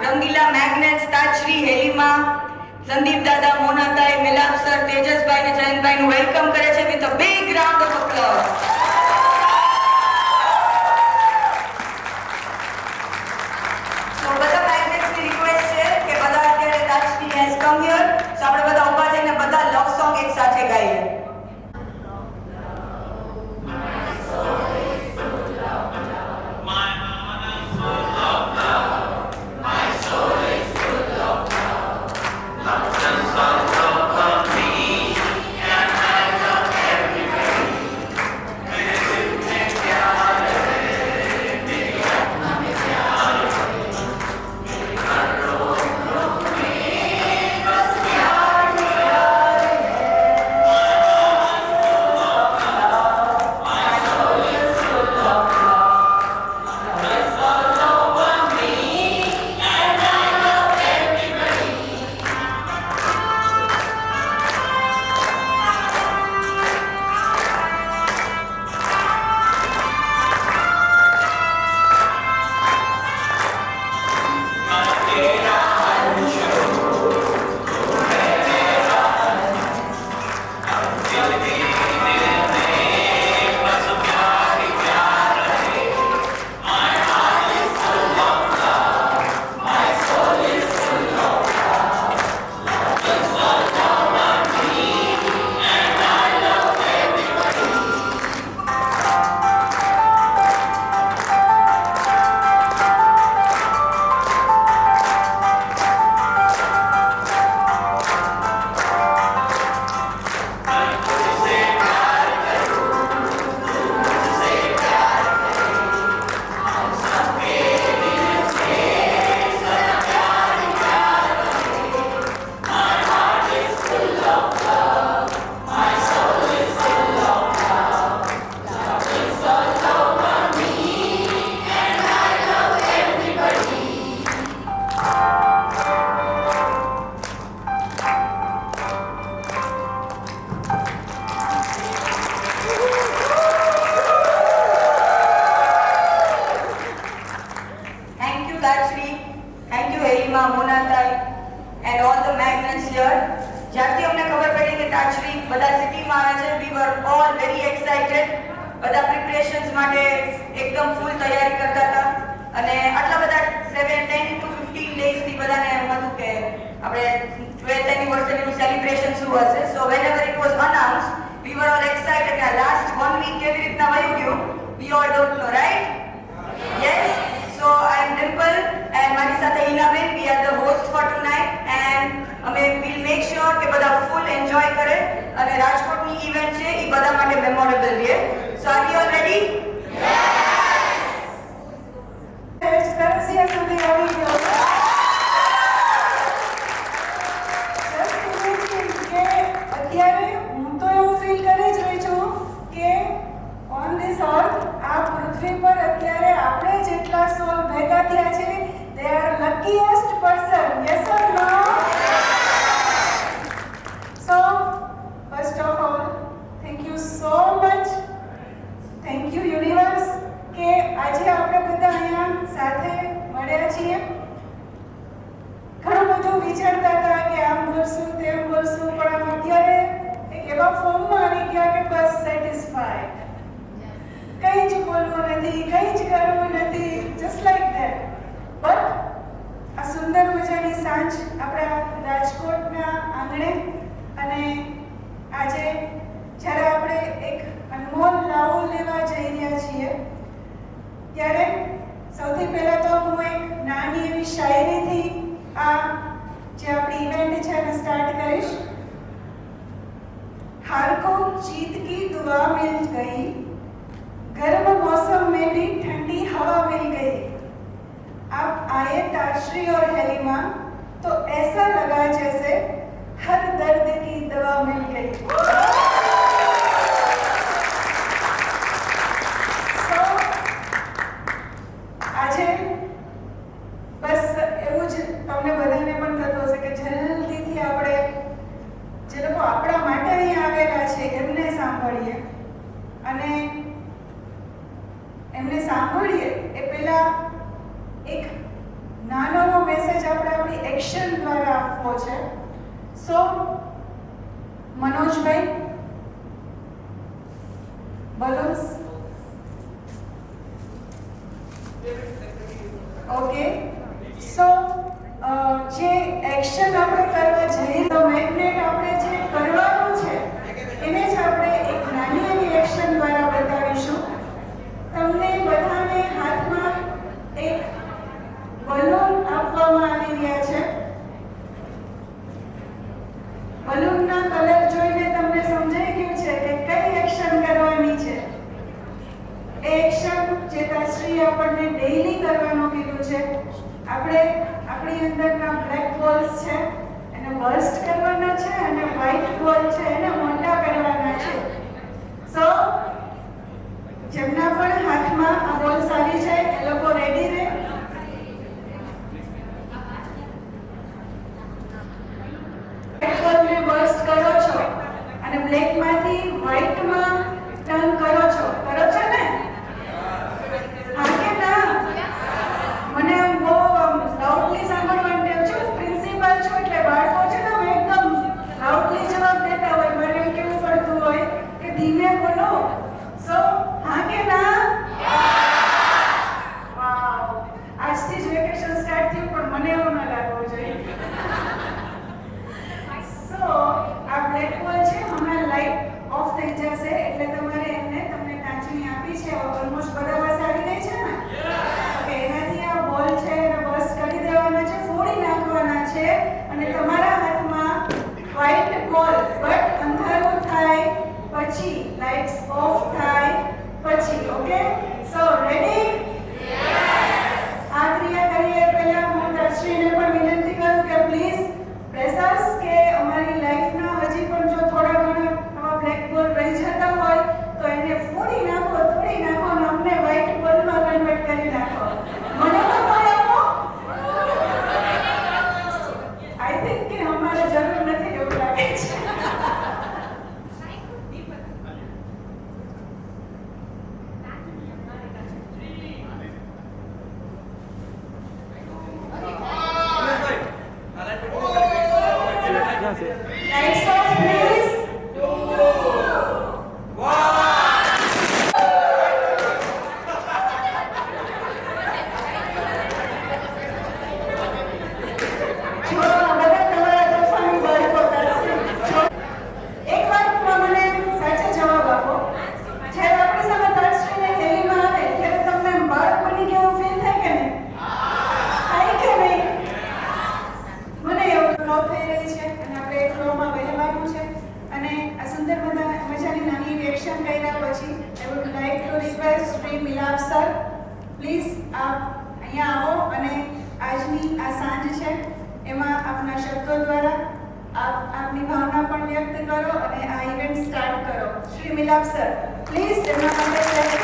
રંગીલા મેગ્નેટ્સ તાજશ્રી હેલીમા સંદીપ દાદા મોનાતાઈ મિલાપ સર તેજસભાઈ અને જયંતભાઈનું વેલકમ કરે છે with a big round of applause. તો બધા મેગ્નેટ્સની રિક્વેસ્ટ છે કે બધા અત્યારે તાજશ્રી હેઝ કમ હિયર, સો આપણે બધા ઊભા થઈને બધા લવ સોંગ એક સાથે ગાઈએ. જ્યારથી અમને ખબર પડી કે તાજશ્રી બધા સિટીમાં આવે છે, વી વર ઓલ વેરી એક્સાઇટેડ. બધા પ્રિપરેશન્સ માટે એકદમ ફૂલ તૈયારી કરતા હતા અને આટલા બધા 10 to 15 ડેઝથી બધાને એમ હતું કે આપણે 12th એનિવર્સરીનું સેલિબ્રેશન શું હશે. સો whenever it was announced, we were all excited. કે લાસ્ટ 1 week કેવી રીતના વયું ગયું, we all don't know, right? Yes. So I am Dimple and મારી સાથે હિનાબેન, we are the host for tonight and અમે વિલ મેક શ્યોર કે બધા ફૂલ એન્જોય કરે અને રાજકોટની ઇવેન્ટ છે એ બધા માટે મેમોરેબલ રહે. So are you all ready? Yes. Tarsiya સુધી આવી ગયો. કે અત્યારે હું તો એવું ફીલ કરી જ રહી છું કે ઓન ધીસ અર્થ, આ પૃથ્વી પર અત્યારે આપણે જેટલા સોલ ભેગા થયા છે, they are luckiest person. Yes or no? So, first of all, thank you so much. Thank you universe કે આજે આપણે બધા અહીંયા સાથે મળ્યા છીએ. ઘણું બધું વિચારતા હતા કે આમ બોલશું તેમ બોલશું, પણ આમ અત્યારે એક એવા ફોર્મમાં આવી ગયા કે બસ સેટિસ્ફાઈડ, કંઈ જ બોલવું નથી, કંઈ જ કરવું નથી, જસ્ટ લાઈક ધેટ. બટ આ સુંદર મજાની સાંજ આપણા રાજકોટના આંગણે અને આજે જ્યારે આપણે એક અનમોલ લાવો લેવા જઈ રહ્યા છીએ, ત્યારે સૌથી પહેલાં તો હું એક નાની એવી શાયરીથી આ જે આપણી ઇવેન્ટ છે એને સ્ટાર્ટ કરીશ. हार को जीत की दुआ मिल गई, गर्म मौसम में भी ठंडी हवा मिल गई. आप आए ताजश्री और हेलिमा तो ऐसा लगा जैसे हर दर्द की दवा मिल गई. So, આજે બસ એવું જ તમને બધાને પણ થતું હશે કે જલ્દીથી આપણે જે લોકો આપણા માટે અહીંયા આવેલા છે એમને સાંભળીએ, અને એમને સાંભળીએ એ પહેલા એક નાનો મેસેજ મેસેજ આપણે આપણી એક્શન દ્વારા આપવો છે. સો મનોજભાઈ, બલૂન્સ. ઓકે, સો જે એક્શન આપણે કરવા જઈએ તો મેગ્નેટ આપણે જે કરવાનું છે એને જ આપણે એક નાની એવી એક્શન દ્વારા બતાવીશું. તમને બધાને હાથમાં એક બલૂન આપવામાં આવી રહ્યા છે. બલૂનના કલર જોઈને તમને સમજાઈ ગયું છે કે કઈ એક્શન કરવાની છે. એ એક્શન જે તાશ્રી આપણને ડેઈલી કરવાનું કીધું છે. આપણે આપણી અંદરના બ્લેક બોલ્સ છે એને બર્સ્ટ કરવાના છે અને વ્હાઇટ બોલ છે એને મોટા કરવાના છે. સો જેમના પણ હાથમાં આ બોલ્સ આવી જાય એ લોકો રેડી રહે. બોલને બર્સ્ટ કરો છો અને બ્લેકમાંથી વ્હાઇટમાં ટર્ન કરો છો ને? હા કે ના? મને બહુ લાઉડલી સાંભળવાની ટેવ છે. હું પ્રિન્સિપાલ છું એટલે બાળકો છે ને હું એકદમ લાઉડલી જવાબ દેતા હોય. મારે એમ કેવું પડતું હોય કે ધીમે બોલો. સો હા કે ના? વાવ, આજથી જ વેકેશન સ્ટાર્ટ થયું પણ મને એવું ન લાગવું જોઈએ. સો આ બ્લેક બોલ છે હમણાં લાઈટ ઓફ થઈ જશે એટલે તમારે એમને તમને ટાંચણી આપી છે ઓલમોસ્ટ બધા પાસે આવી ગઈ છે ને? ઓકે, એનાથી આ બોલ છે એને બસ કરી દેવાના છે, ફોડી નાખવાના છે અને તમારા હાથમાં વ્હાઇટ બોલ બટ અંધારું થાય પછી, લાઇટ્સ ઓફ થાય પછી. ઓકે, સો રેડી? આ ક્રિયા કરીએ પહેલા હું દર્શીને પણ વિનંતી કરું કે પ્લીઝ પ્રેસર્સ કે અમારી લાઈફના હજી પણ જો થોડા ઘણા આવા બ્લેક બોલ રહી જતા હોય તો એને ફોડી નાખો, તોડી નાખો અને અમને વ્હાઇટ બોલમાં કન્વર્ટ કરી નાખો. મને તો આપો. આઈ થિંક કે અમારે જરૂર નથી એવું લાગે છે. Lights off, please. પ્લીઝ આપ અહીંયા આવો અને આજની આ સાંજ છે એમાં આપના શબ્દો દ્વારા આપની ભાવના પણ વ્યક્ત કરો અને આ ઇવેન્ટ સ્ટાર્ટ કરો. શ્રી મિલાપ સર, પ્લીઝ એમના માટે